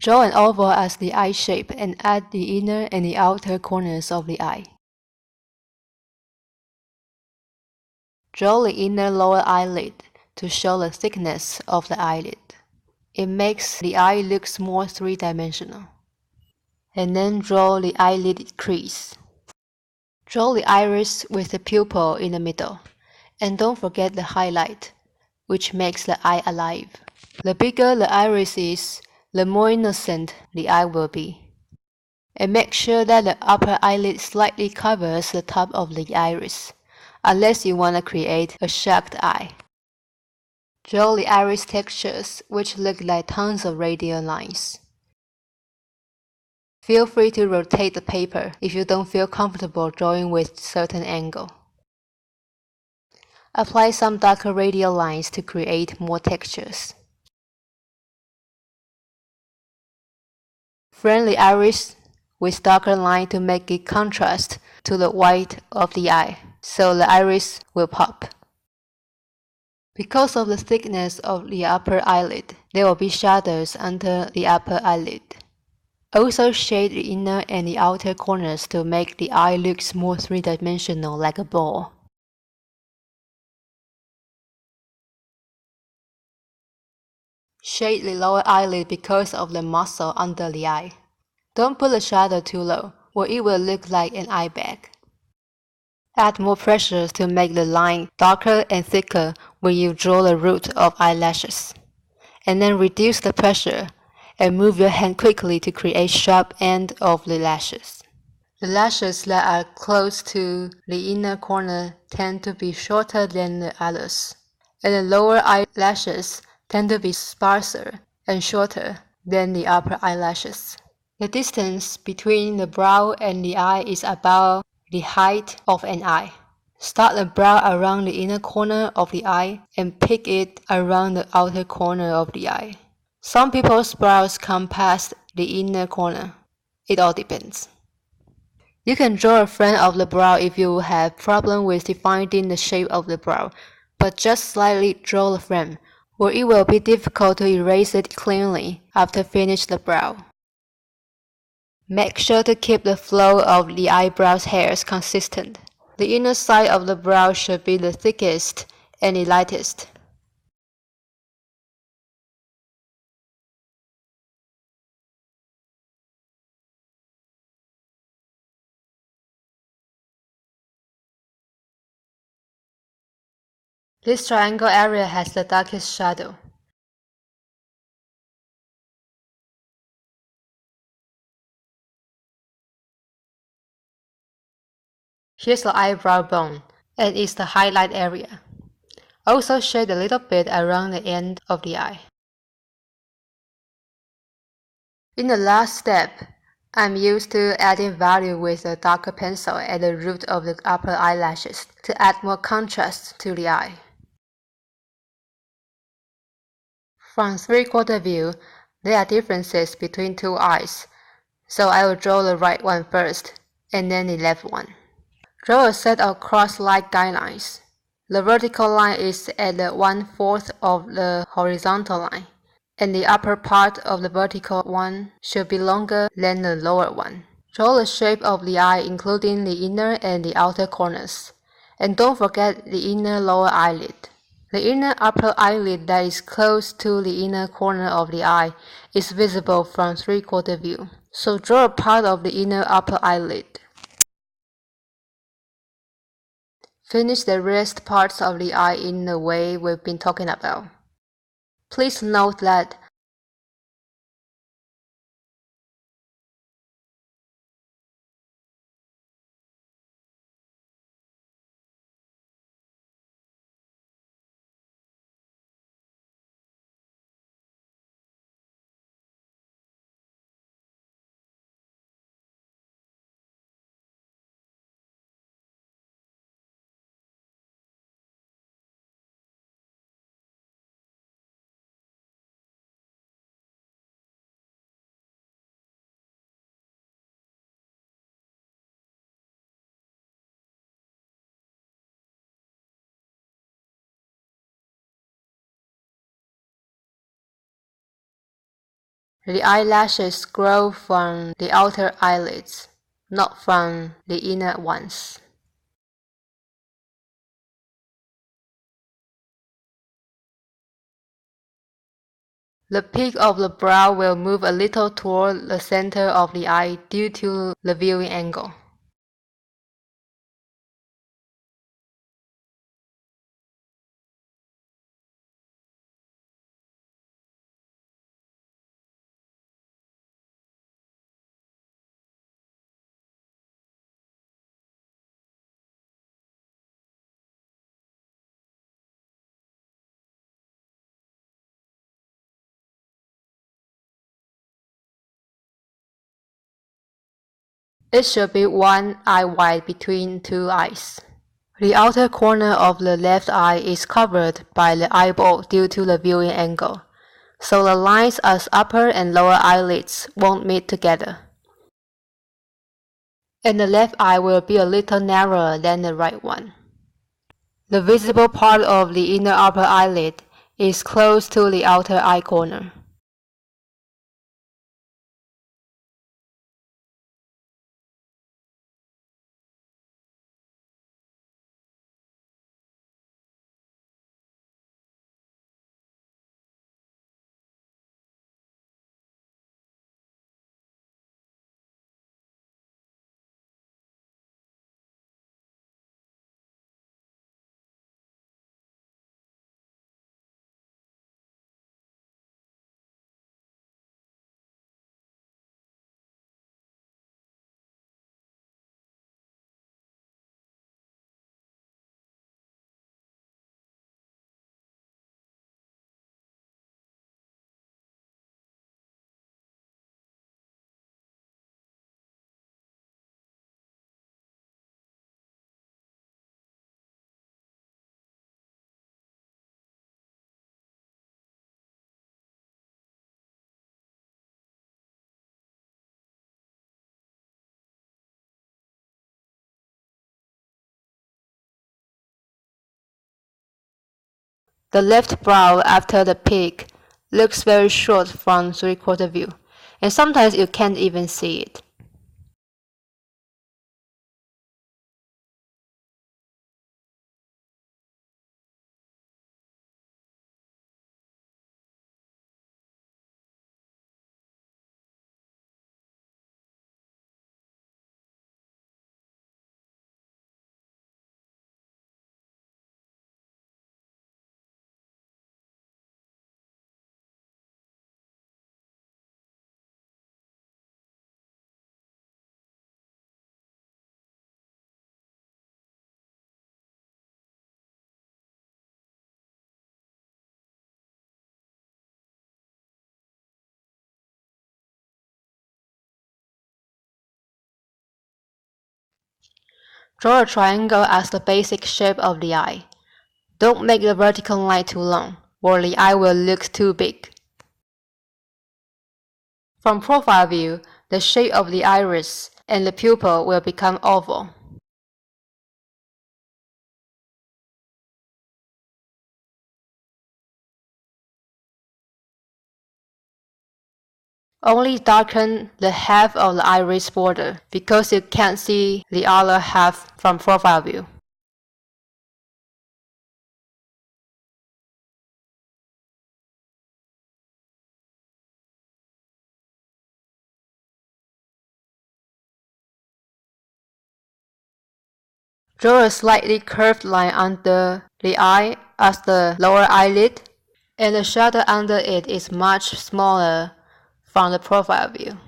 Draw an oval as the eye shape and add the inner and the outer corners of the eye. Draw the inner lower eyelid to show the thickness of the eyelid. It makes the eye look more three-dimensional. And then draw the eyelid crease. Draw the iris with the pupil in the middle. And don't forget the highlight, which makes the eye alive. The bigger the iris is, the more innocent the eye will be. And make sure that the upper eyelid slightly covers the top of the iris, unless you want to create a shocked eye. Draw the iris textures, which look like tons of radial lines. Feel free to rotate the paper if you don't feel comfortable drawing with certain angle. Apply some darker radial lines to create more textures. Frame the iris with darker line to make it contrast to the white of the eye, so the iris will pop. Because of the thickness of the upper eyelid, there will be shadows under the upper eyelid. Also shade the inner and the outer corners to make the eye look more three-dimensional like a ball. Shade the lower eyelid because of the muscle under the eye. Don't put the shadow too low, or it will look like an eye bag. Add more pressure to make the line darker and thicker when you draw the root of eyelashes. And then reduce the pressure and move your hand quickly to create sharp end of the lashes. The lashes that are close to the inner corner tend to be shorter than the others, and the lower eyelashes tend to be sparser and shorter than the upper eyelashes. The distance between the brow and the eye is about the height of an eye. Start the brow around the inner corner of the eye and pick it around the outer corner of the eye. Some people's brows come past the inner corner. It all depends. You can draw a frame of the brow if you have problem with defining the shape of the brow, but just slightly draw the frame, or it will be difficult to erase it cleanly after finish the brow. Make sure to keep the flow of the eyebrows hairs consistent. The inner side of the brow should be the thickest and the lightest. This triangle area has the darkest shadow. Here's the eyebrow bone, and it's the highlight area. Also shade a little bit around the end of the eye. In the last step, I'm used to adding value with a darker pencil at the root of the upper eyelashes to add more contrast to the eye. From three-quarter view, there are differences between two eyes, so I will draw the right one first, and then the left one. Draw a set of cross-like guidelines. The vertical line is at the 1/4 of the horizontal line, and the upper part of the vertical one should be longer than the lower one. Draw the shape of the eye including the inner and the outer corners, and don't forget the inner lower eyelid. The inner upper eyelid that is close to the inner corner of the eye is visible from three-quarter view, so draw a part of the inner upper eyelid. Finish the rest parts of the eye in the way we've been talking about. Please note that The eyelashes grow from the outer eyelids, not from the inner ones. The peak of the brow will move a little toward the center of the eye due to the viewing angle. It should be one eye wide between two eyes. The outer corner of the left eye is covered by the eyeball due to the viewing angle, so the lines as upper and lower eyelids won't meet together. And the left eye will be a little narrower than the right one. The visible part of the inner upper eyelid is close to the outer eye corner. The left brow after the peak looks very short from three-quarter view, and sometimes you can't even see it. Draw a triangle as the basic shape of the eye. Don't make the vertical line too long, or the eye will look too big. From profile view, the shape of the iris and the pupil will become oval. Only darken the half of the iris border because you can't see the other half from profile view. Draw a slightly curved line under the eye as the lower eyelid, and the shadow under it is much smaller from the profile view.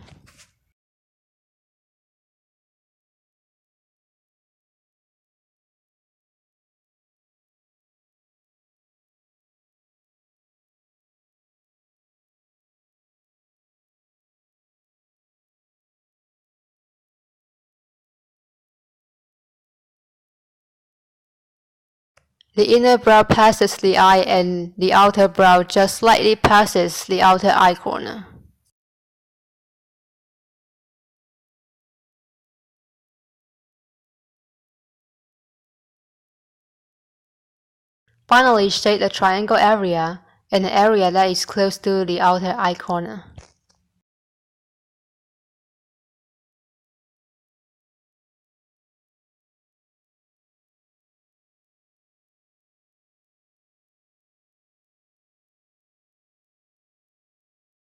The inner brow passes the eye and the outer brow just slightly passes the outer eye corner. Finally, shade the triangle area and the area that is close to the outer eye corner.